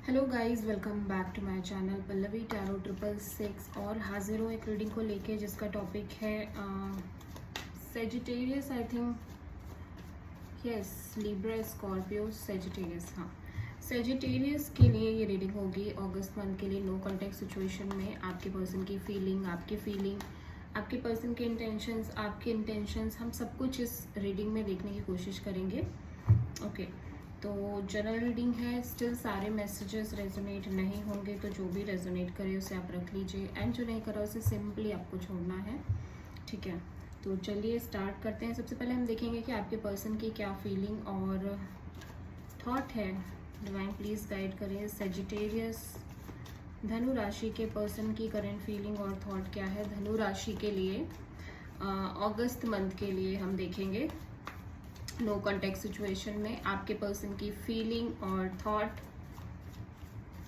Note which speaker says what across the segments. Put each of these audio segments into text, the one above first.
Speaker 1: Hello guys, welcome back to my channel Pallavi tarot 666 और हाजिर हूँ एक रीडिंग को लेके जिसका टॉपिक है Sagittarius. I think yes, Libra, Scorpio, Sagittarius. हाँ, सेजिटेरियस के लिए ये रीडिंग होगी अगस्त मंथ के लिए। नो कॉन्टेक्ट सिचुएशन में आपके पर्सन की फीलिंग, आपके पर्सन के इंटेंशंस, आपके इंटेंशंस, हम सब कुछ इस रीडिंग में देखने की कोशिश करेंगे। ओके, तो जनरल रीडिंग है। स्टिल सारे मैसेजेस रेजोनेट नहीं होंगे, तो जो भी रेजोनेट करे उसे आप रख लीजिए, एंड जो नहीं करा उसे सिंपली आपको छोड़ना है। ठीक है, तो चलिए स्टार्ट करते हैं। सबसे पहले हम देखेंगे कि आपके पर्सन की क्या फीलिंग और थॉट है। डिवाइन प्लीज गाइड करें। सेजिटेरियस धनु राशि के पर्सन की करंट फीलिंग और थॉट क्या है धनु राशि के लिए अगस्त मंथ के लिए हम देखेंगे। नो कॉन्टेक्ट सिचुएशन में आपके पर्सन की फीलिंग और थॉट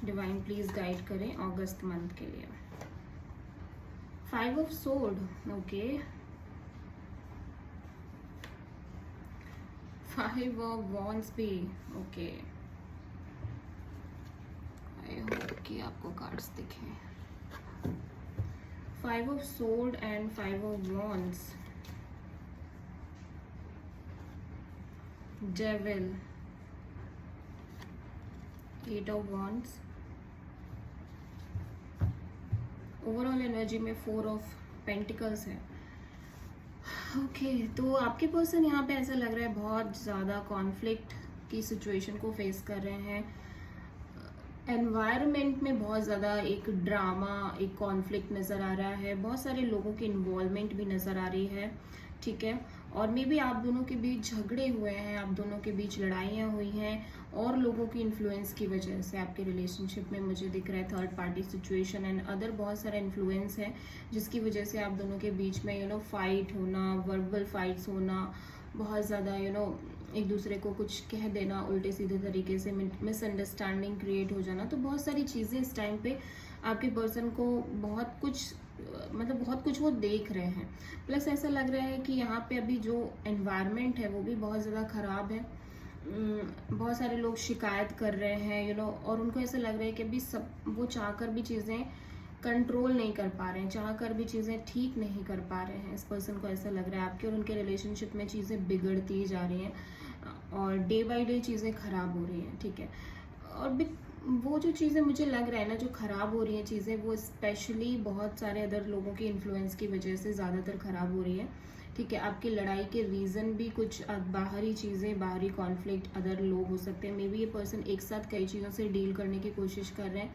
Speaker 1: डिवाइन प्लीज गाइड करें अगस्त मंथ के लिए। 5 of sword, okay. 5 of wands भी, ओके। आई होप कि आपको कार्ड्स दिखें। 5 of sword and 5 of wands, devil, 8 of wands, overall energy में 4 ऑफ पेंटिकल्स है। ओके, तो आपके पर्सन यहाँ पे ऐसा लग रहा है बहुत ज़्यादा कॉन्फ्लिक्ट की सिचुएशन को फेस कर रहे हैं। एनवायरनमेंट में बहुत ज़्यादा एक ड्रामा, एक कॉन्फ्लिक्ट नज़र आ रहा है। बहुत सारे लोगों की इन्वॉल्वमेंट भी नज़र आ रही है। ठीक है, और मे बी आप दोनों के बीच झगड़े हुए हैं, आप दोनों के बीच लड़ाइयाँ हुई हैं, और लोगों की इन्फ्लुएंस की वजह से आपके रिलेशनशिप में मुझे दिख रहा है third party situation and other बहुत सारा इन्फ्लुएंस है, जिसकी वजह से आप दोनों के बीच में फाइट होना, वर्बल फाइट्स होना, बहुत ज़्यादा एक दूसरे को कुछ कह देना उल्टे सीधे तरीके से, मिसअंडरस्टैंडिंग क्रिएट हो जाना। तो बहुत सारी चीज़ें इस टाइम पे आपके पर्सन को बहुत कुछ वो देख रहे हैं। प्लस ऐसा लग रहा है कि यहाँ पे अभी जो एनवायरनमेंट है वो भी बहुत ज़्यादा ख़राब है। बहुत सारे लोग शिकायत कर रहे हैं और उनको ऐसा लग रहा है कि अभी सब वो चाह कर भी चीज़ें कंट्रोल नहीं कर पा रहे हैं, चाह कर भी चीज़ें ठीक नहीं कर पा रहे हैं। इस पर्सन को ऐसा लग रहा है आपके और उनके रिलेशनशिप में चीज़ें बिगड़ती जा रही हैं और डे बाय डे चीज़ें ख़राब हो रही हैं। ठीक है, और वो जो चीज़ें मुझे लग रहा है ना, जो ख़राब हो रही हैं चीज़ें, वो स्पेशली बहुत सारे अदर लोगों की इन्फ्लुएंस की वजह से ज़्यादातर ख़राब हो रही है। ठीक है, आपकी लड़ाई के रीज़न भी कुछ बाहरी चीज़ें, बाहरी कॉन्फ्लिक्ट, अदर लोग हो सकते हैं। मे बी ये पर्सन एक साथ कई चीज़ों से डील करने की कोशिश कर रहे हैं,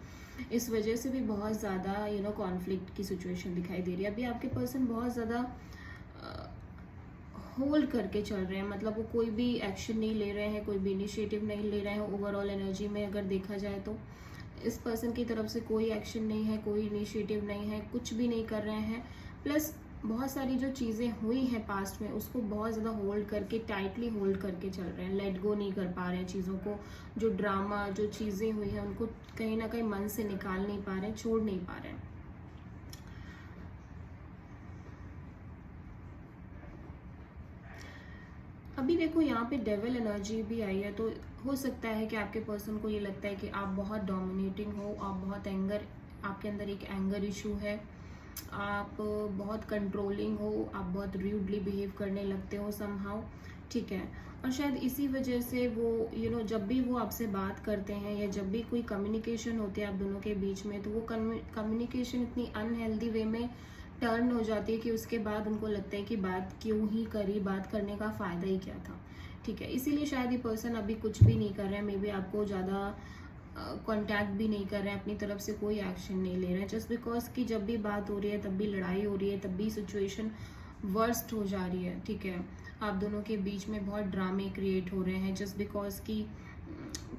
Speaker 1: इस वजह से भी बहुत ज़्यादा कॉन्फ्लिक्ट की सिचुएशन दिखाई दे रही है। अभी आपके पर्सन बहुत ज़्यादा होल्ड करके चल रहे हैं, मतलब वो कोई भी एक्शन नहीं ले रहे हैं, कोई भी इनिशिएटिव नहीं ले रहे हैं। ओवरऑल एनर्जी में अगर देखा जाए तो इस पर्सन की तरफ से कोई एक्शन नहीं है, कोई इनिशिएटिव नहीं है, कुछ भी नहीं कर रहे हैं। प्लस बहुत सारी जो चीज़ें हुई हैं पास्ट में उसको बहुत ज़्यादा होल्ड करके, टाइटली होल्ड करके चल रहे हैं, लेट गो नहीं कर पा रहे हैं चीज़ों को। जो ड्रामा, जो चीज़ें हुई हैं उनको कहीं ना कहीं मन से निकाल नहीं पा रहे हैं, छोड़ नहीं पा रहे हैं। अभी देखो यहाँ पे डेविल एनर्जी भी आई है, तो हो सकता है कि आपके पर्सन को ये लगता है कि आप बहुत डोमिनेटिंग हो, आप बहुत आपके अंदर एक एंगर इशू है, आप बहुत कंट्रोलिंग हो, आप बहुत र्यूडली बिहेव करने लगते हो समहाउ। ठीक है, और शायद इसी वजह से वो जब भी वो आपसे बात करते हैं या जब भी कोई कम्युनिकेशन होती है आप दोनों के बीच में, तो वो कम्युनिकेशन इतनी अनहेल्दी वे में टर्न हो जाती है कि उसके बाद उनको लगता है कि बात क्यों ही करी, बात करने का फ़ायदा ही क्या था। ठीक है, इसीलिए शायद ये पर्सन अभी कुछ भी नहीं कर रहे हैं, मे बी आपको ज़्यादा कांटेक्ट भी नहीं कर रहे हैं, अपनी तरफ से कोई एक्शन नहीं ले रहे हैं, जस्ट बिकॉज कि जब भी बात हो रही है तब भी लड़ाई हो रही है, तब भी सिचुएशन वर्स्ट हो जा रही है। ठीक है, आप दोनों के बीच में बहुत ड्रामे क्रिएट हो रहे हैं, जस्ट बिकॉज कि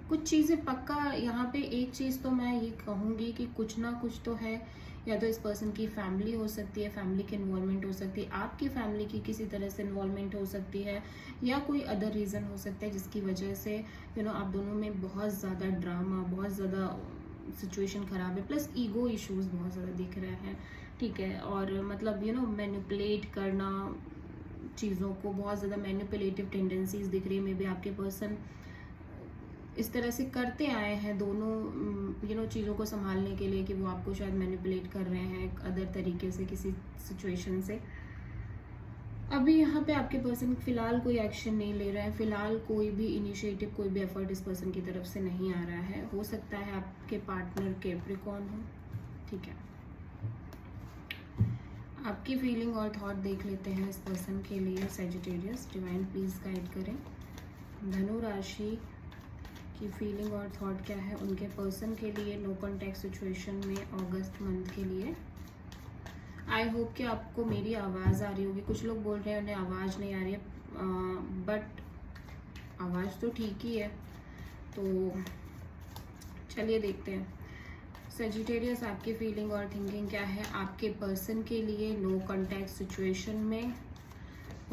Speaker 1: कुछ चीज़ें पक्का यहाँ पे एक चीज़ तो मैं ये कहूँगी कि कुछ ना कुछ तो है। या तो इस पर्सन की फैमिली हो सकती है, फैमिली की इन्वॉल्वमेंट हो सकती है, आपकी फैमिली की किसी तरह से इन्वॉल्वमेंट हो सकती है, या कोई अदर रीज़न हो सकता है जिसकी वजह से आप दोनों में बहुत ज़्यादा ड्रामा, बहुत ज़्यादा सिचुएशन ख़राब है। प्लस ईगो इश्यूज बहुत ज़्यादा दिख रहे हैं। ठीक है, और मतलब मैनिपुलेट करना चीज़ों को, बहुत ज़्यादा मैनिपुलेटिव टेंडेंसीज दिख रही है। मे बी आपके पर्सन इस तरह से करते आए हैं दोनों चीज़ों को संभालने के लिए कि वो आपको शायद मैनिपुलेट कर रहे हैं अदर तरीके से किसी सिचुएशन से। अभी यहाँ पे आपके पर्सन फिलहाल कोई एक्शन नहीं ले रहा है, फिलहाल कोई भी इनिशिएटिव, कोई भी एफर्ट इस पर्सन की तरफ से नहीं आ रहा है। हो सकता है आपके पार्टनर कैप्रिकॉर्न हो, ठीक है। आपकी फीलिंग और थॉट देख लेते हैं इस पर्सन के लिए सैजिटेरियस। डिवाइन प्लीज गाइड करें। धनु राशि की फीलिंग और थॉट क्या है उनके पर्सन के लिए नो कॉन्टैक्ट सिचुएशन में अगस्त मंथ के लिए। आई होप कि आपको मेरी आवाज़ आ रही होगी। कुछ लोग बोल रहे हैं उन्हें आवाज़ नहीं आ रही है, बट आवाज़ तो ठीक ही है। तो चलिए देखते हैं सैजिटेरियस आपकी फीलिंग और थिंकिंग क्या है आपके पर्सन के लिए नो कॉन्टैक्ट सिचुएशन में।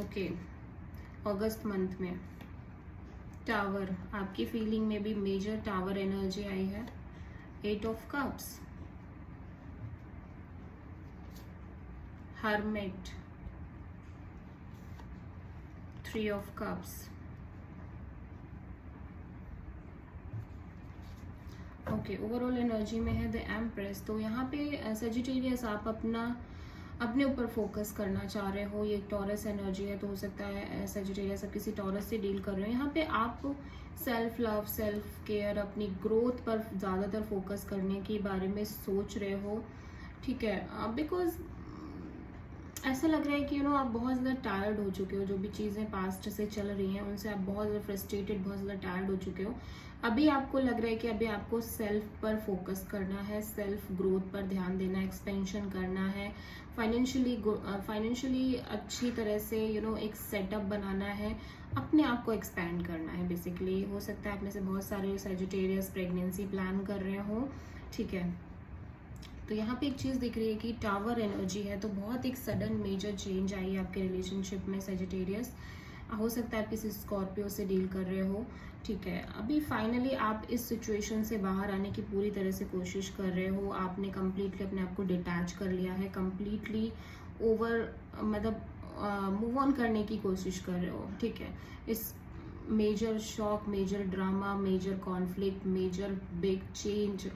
Speaker 1: ओके, अगस्त मंथ में। टावर, आपकी फीलिंग में भी मेजर टावर एनर्जी आई है। 8 of cups, hermit, 3 of cups. Okay, overall energy में है द एम्प्रेस। तो यहाँ पे सजिटेरियस आप अपने ऊपर फोकस करना चाह रहे हो। ये टॉरस एनर्जी है, तो हो सकता है सजिटेरियस आप किसी टॉरस से डील कर रहे हो। यहाँ पे आप सेल्फ लव, सेल्फ केयर, अपनी ग्रोथ पर ज़्यादातर फोकस करने के बारे में सोच रहे हो, ठीक है। बिकॉज ऐसा लग रहा है कि आप बहुत ज़्यादा टायर्ड हो चुके हो। जो भी चीज़ें पास्ट से चल रही हैं उनसे आप बहुत ज़्यादा फ्रस्ट्रेटेड, बहुत ज़्यादा टायर्ड हो चुके हो। अभी आपको लग रहा है कि अभी आपको सेल्फ पर फोकस करना है, सेल्फ ग्रोथ पर ध्यान देना है, एक्सपेंशन करना है, फाइनेंशियली अच्छी तरह से एक सेटअप बनाना है, अपने आप को एक्सपैंड करना है बेसिकली। हो सकता है आप में से बहुत सारे सैजिटेरियस प्रेगनेंसी प्लान कर रहे हो, ठीक है। तो यहाँ पे एक चीज़ दिख रही है कि टावर एनर्जी है, तो बहुत एक सडन मेजर चेंज आई है आपके रिलेशनशिप में सैजिटेरियस। हो सकता है आप किसी स्कॉर्पियो से डील कर रहे हो, ठीक है। अभी फाइनली आप इस सिचुएशन से बाहर आने की पूरी तरह से कोशिश कर रहे हो। आपने कम्प्लीटली अपने आप को डिटैच कर लिया है, कम्प्लीटली मूव ऑन करने की कोशिश कर रहे हो, ठीक है। इस major shock, major drama, major conflict, major big change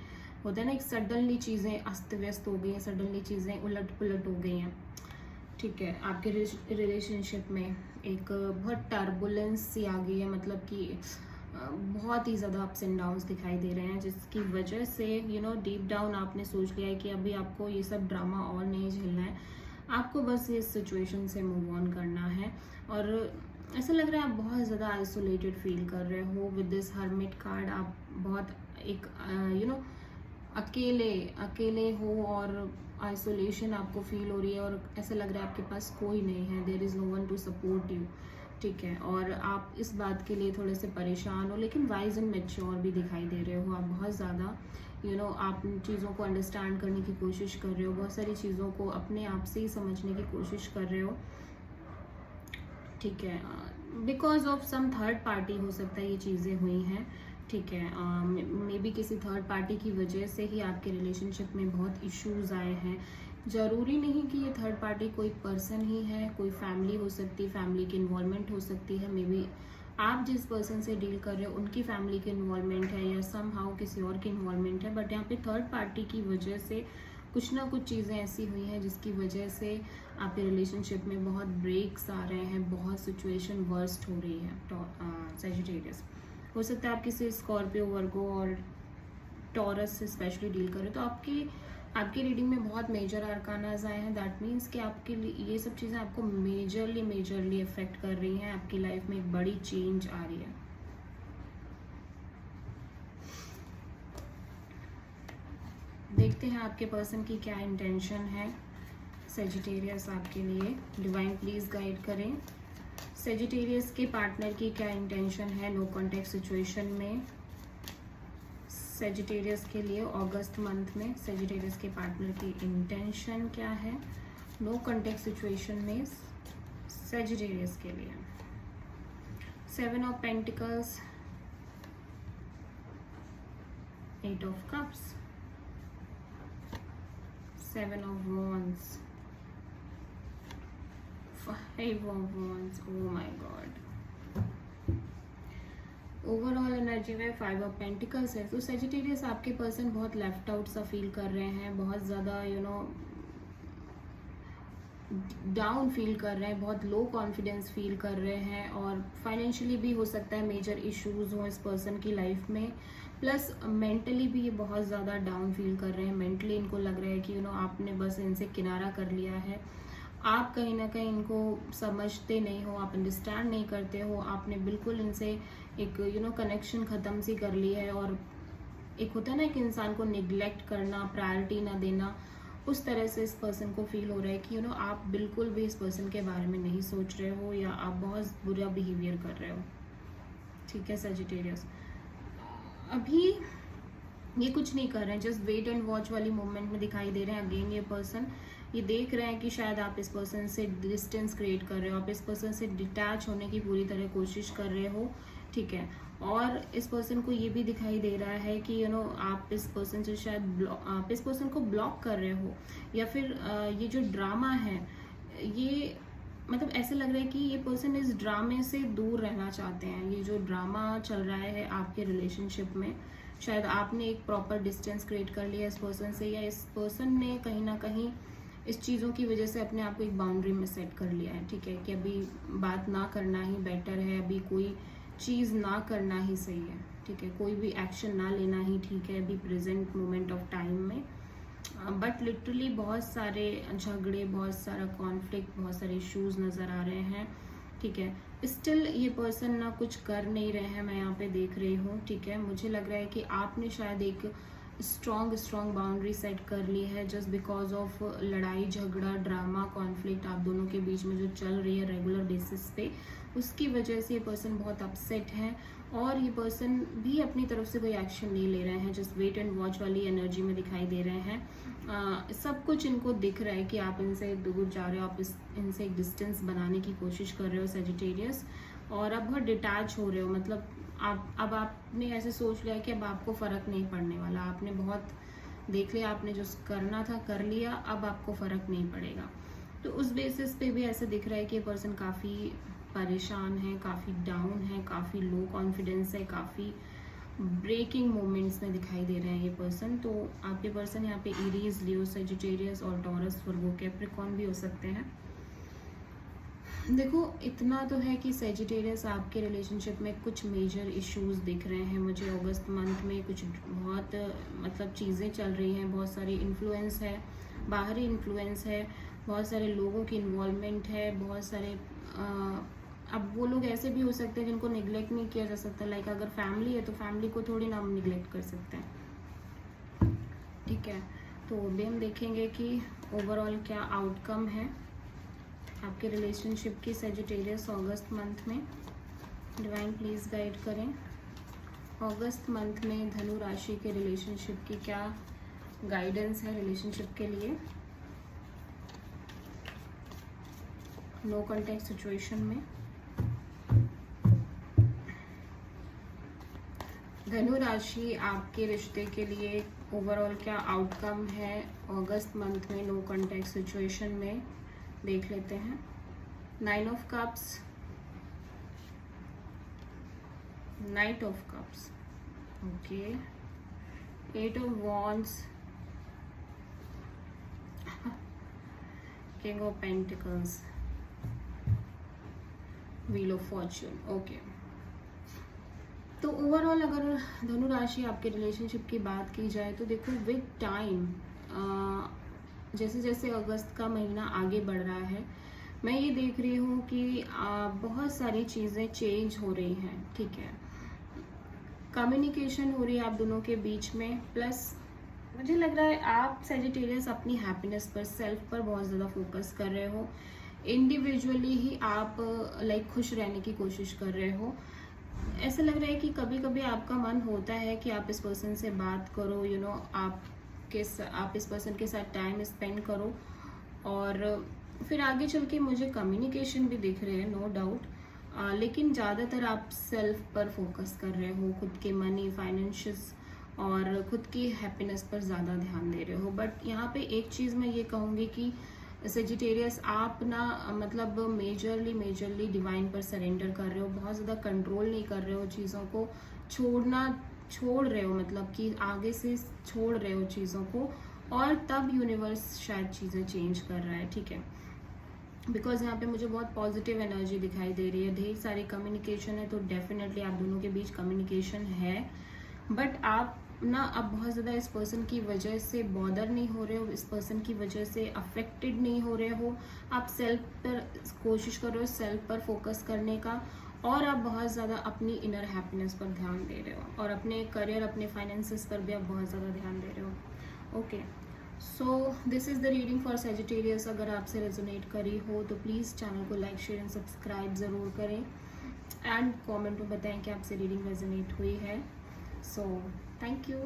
Speaker 1: होता है ना, एक सडनली चीज़ें अस्त व्यस्त हो गई हैं, सडनली चीज़ें उलट पुलट हो गई हैं, ठीक है। आपके रिलेशनशिप में एक बहुत टर्बुलेंस सी आ गई है, मतलब कि बहुत ही ज़्यादा अप्स एंड डाउन्स दिखाई दे रहे हैं, जिसकी वजह से डीप डाउन आपने सोच लिया है कि अभी आपको ये सब ड्रामा और नहीं झेलना है, आपको बस इस सिचुएशन से मूव ऑन करना है। और ऐसा लग रहा है आप बहुत ज़्यादा आइसोलेटेड फील कर रहे हो विद दिस हर्मिट कार्ड। आप बहुत एक अकेले हो और आइसोलेशन आपको फील हो रही है, और ऐसा लग रहा है आपके पास कोई नहीं है, there is no one to support you, ठीक है। और आप इस बात के लिए थोड़े से परेशान हो, लेकिन वाइज एंड मैच्योर भी दिखाई दे रहे हो। आप बहुत ज़्यादा आप चीज़ों को अंडरस्टैंड करने की कोशिश कर रहे हो, बहुत सारी चीज़ों को अपने आप से ही समझने की कोशिश कर रहे हो, ठीक है। Because of some third party हो सकता है ये चीज़ें हुई हैं, ठीक है। मे बी किसी थर्ड पार्टी की वजह से ही आपके रिलेशनशिप में बहुत इश्यूज आए हैं। ज़रूरी नहीं कि ये थर्ड पार्टी कोई पर्सन ही है, कोई फैमिली हो सकती है, फैमिली की इन्वॉल्वमेंट हो सकती है। मे बी आप जिस पर्सन से डील कर रहे हो उनकी फैमिली की इन्वॉल्वमेंट है, या सम हाउ किसी और की इन्वॉल्वमेंट है, बट यहाँ पे थर्ड पार्टी की वजह से कुछ ना कुछ चीज़ें ऐसी हुई हैं जिसकी वजह से आपके रिलेशनशिप में बहुत ब्रेक्स आ रहे हैं, बहुत सिचुएशन वर्स्ट हो रही है। सैजिटेरियस हो सकता है आप किसी स्कॉर्पियो, वर्गो और टॉरस से स्पेशली डील करें, तो आपकी रीडिंग में बहुत मेजर आर्कानाज आए हैं। दैट मीन्स कि आपके लिए ये सब चीज़ें आपको मेजरली इफेक्ट कर रही हैं, आपकी लाइफ में एक बड़ी चेंज आ रही है। देखते हैं आपके पर्सन की क्या इंटेंशन है सैजिटेरियस आपके लिए। डिवाइन प्लीज गाइड करें। सैजिटेरियस के पार्टनर की क्या इंटेंशन है नो कॉन्टैक्ट सिचुएशन में सैजिटेरियस के लिए अगस्त मंथ में। सैजिटेरियस के पार्टनर की इंटेंशन क्या है नो कॉन्टैक्ट सिचुएशन में सैजिटेरियस के लिए। 7 of pentacles, 8 of cups, 7 of wands, 5 of wands, oh my god। Overall energy में 5 ऑफ पेंटिकल्स है। तो सेजिटेरियस आपके पर्सन बहुत लेफ्ट आउट सा फील कर रहे हैं, बहुत ज़्यादा डाउन फील कर रहे हैं, बहुत लो कॉन्फिडेंस फील कर रहे हैं, और फाइनेंशियली भी हो सकता है मेजर इश्यूज हों इस पर्सन की लाइफ में। प्लस मेंटली भी ये बहुत ज़्यादा डाउन फील कर रहे हैं। मेंटली इनको लग रहा है कि आपने बस इनसे किनारा कर लिया है, आप कहीं ना कहीं इनको समझते नहीं हो, आप अंडरस्टैंड नहीं करते हो, आपने बिल्कुल इनसे एक कनेक्शन ख़त्म सी कर ली है। और एक होता है ना कि इंसान को निग्लेक्ट करना, प्रायोरिटी ना देना, उस तरह से इस पर्सन को फील हो रहा है कि आप बिल्कुल भी इस पर्सन के बारे में नहीं सोच रहे हो, या आप बहुत बुरा बिहेवियर कर रहे हो। ठीक है सजिटेरियस, अभी ये कुछ नहीं कर रहे हैं, जस्ट वेट एंड वॉच वाली मूवमेंट में दिखाई दे रहे हैं। अगेन ये पर्सन ये देख रहे हैं कि शायद आप इस पर्सन से डिस्टेंस क्रिएट कर रहे हो, आप इस पर्सन से डिटैच होने की पूरी तरह कोशिश कर रहे हो। ठीक है, और इस पर्सन को ये भी दिखाई दे रहा है कि आप इस पर्सन से शायद आप इस पर्सन को ब्लॉक कर रहे हो, या फिर ये जो ड्रामा है ये मतलब ऐसे लग रहा है कि ये पर्सन इस ड्रामे से दूर रहना चाहते हैं। ये जो ड्रामा चल रहा है आपके रिलेशनशिप में, शायद आपने एक प्रॉपर डिस्टेंस क्रिएट कर लिया इस पर्सन से, या इस पर्सन ने कहीं ना कहीं इस चीज़ों की वजह से अपने आप को एक बाउंड्री में सेट कर लिया है। ठीक है, कि अभी बात ना करना ही बेटर है, अभी कोई चीज़ ना करना ही सही है। ठीक है, कोई भी एक्शन ना लेना ही ठीक है अभी प्रेजेंट मोमेंट ऑफ टाइम में। बट लिटरली बहुत सारे झगड़े, बहुत सारा कॉन्फ्लिक्ट, बहुत सारे इश्यूज नज़र आ रहे हैं। ठीक है, स्टिल ये पर्सन ना कुछ कर नहीं रहे हैं, मैं यहाँ पे देख रही हूँ। ठीक है, मुझे लग रहा है कि आपने शायद एक स्ट्रॉन्ग बाउंड्री सेट कर ली है, जस्ट बिकॉज ऑफ लड़ाई झगड़ा, ड्रामा, कॉन्फ्लिक्ट आप दोनों के बीच में जो चल रही है रेगुलर बेसिस पे, उसकी वजह से ये पर्सन बहुत अपसेट है। और ये पर्सन भी अपनी तरफ से कोई एक्शन नहीं ले रहे हैं, जस्ट वेट एंड वॉच वाली एनर्जी में दिखाई दे रहे हैं। सब कुछ इनको दिख रहा है कि आप इनसे दूर जा रहे हो, आप इनसे एक डिस्टेंस बनाने की कोशिश कर रहे हो सेजिटेरियस, और अब बहुत डिटैच हो रहे हो। मतलब अब आपने ऐसे सोच लिया कि अब आपको फ़र्क नहीं पड़ने वाला, आपने बहुत देख लिया, आपने जो करना था कर लिया, अब आपको फ़र्क नहीं पड़ेगा। तो उस बेसिस पे भी ऐसे दिख रहा है कि ये पर्सन काफ़ी परेशान है, काफ़ी डाउन है, काफ़ी लो कॉन्फिडेंस है, काफ़ी ब्रेकिंग मोमेंट्स में दिखाई दे रहे हैं ये पर्सन। तो आपके पर्सन यहाँ पे एरीज, लियो, सेजिटेरियस और टॉरस, वर्गो, कैप्रिकॉर्न भी हो सकते हैं। देखो इतना तो है कि सेजिटेरियस आपके रिलेशनशिप में कुछ मेजर इश्यूज दिख रहे हैं मुझे। अगस्त मंथ में कुछ बहुत मतलब चीज़ें चल रही हैं, बहुत सारी इन्फ्लुएंस है, बाहरी इन्फ्लुएंस है, बहुत सारे लोगों की इन्वॉल्वमेंट है, बहुत सारे अब वो लोग ऐसे भी हो सकते हैं जिनको निगलेक्ट नहीं किया जा सकता। लाइक अगर फैमिली है तो फैमिली को थोड़ी ना हम निगलेक्ट कर सकते हैं। ठीक है, तो अभी हम देखेंगे कि ओवरऑल क्या आउटकम है आपके रिलेशनशिप की सेजिटेरियस अगस्त मंथ में। डिवाइन प्लीज गाइड करें अगस्त मंथ में धनु राशि के रिलेशनशिप की क्या गाइडेंस है रिलेशनशिप के लिए नो कॉन्टैक्ट सिचुएशन में। धनु राशि आपके रिश्ते के लिए ओवरऑल क्या आउटकम है अगस्त मंथ में नो कॉन्टैक्ट सिचुएशन में, देख लेते हैं। 9 of cups, night of cups, okay, 8 of wands, king of pentacles, wheel of Fortune. Okay, तो ओवरऑल अगर धनु राशि आपके रिलेशनशिप की बात की जाए तो देखो विद टाइम जैसे जैसे अगस्त का महीना आगे बढ़ रहा है, मैं ये देख रही हूँ कि बहुत सारी चीज़ें चेंज हो रही हैं। ठीक है, कम्युनिकेशन हो रही है आप दोनों के बीच में, प्लस मुझे लग रहा है आप सेजिटेरियस अपनी हैप्पीनेस पर, सेल्फ पर बहुत ज़्यादा फोकस कर रहे हो। इंडिविजुअली ही आप लाइक खुश रहने की कोशिश कर रहे हो। ऐसा लग रहा है कि कभी कभी आपका मन होता है कि आप इस पर्सन से बात करो, आप इस पर्सन के साथ टाइम स्पेंड करो, और फिर आगे चल के मुझे कम्युनिकेशन भी दिख रहे हैं, नो डाउट। लेकिन ज़्यादातर आप सेल्फ पर फोकस कर रहे हो, खुद के मनी, फाइनेंशियस और खुद की हैप्पीनेस पर ज़्यादा ध्यान दे रहे हो। बट यहाँ पे एक चीज़ मैं ये कहूँगी कि सेजिटेरियस आप ना मतलब मेजरली डिवाइन पर सरेंडर कर रहे हो, बहुत ज़्यादा कंट्रोल नहीं कर रहे हो चीज़ों को, छोड़ रहे हो, मतलब कि आगे से छोड़ रहे हो चीज़ों को, और तब यूनिवर्स शायद चीज़ें चेंज कर रहा है, ठीक है। बिकॉज यहाँ पे मुझे बहुत पॉजिटिव एनर्जी दिखाई दे रही है, ढेर सारी कम्युनिकेशन है, तो डेफिनेटली आप दोनों के बीच कम्युनिकेशन है, बट आप ना अब बहुत ज़्यादा इस पर्सन की वजह से बॉदर नहीं हो रहे हो, इस पर्सन की वजह से अफेक्टेड नहीं हो रहे हो, आप सेल्फ पर कोशिश कर रहे हो, सेल्फ पर फोकस करने का, और आप बहुत ज़्यादा अपनी इनर हैप्पीनेस पर ध्यान दे रहे हो, और अपने करियर, अपने फाइनेंसेस पर भी आप बहुत ज़्यादा ध्यान दे रहे हो। Okay, so this is the reading for Sagittarius. अगर आपसे रेजोनेट करी हो तो प्लीज़ चैनल को लाइक, शेयर एंड सब्सक्राइब ज़रूर करें, एंड कमेंट में बताएं कि आपसे रीडिंग रेजोनेट हुई है। So thank you.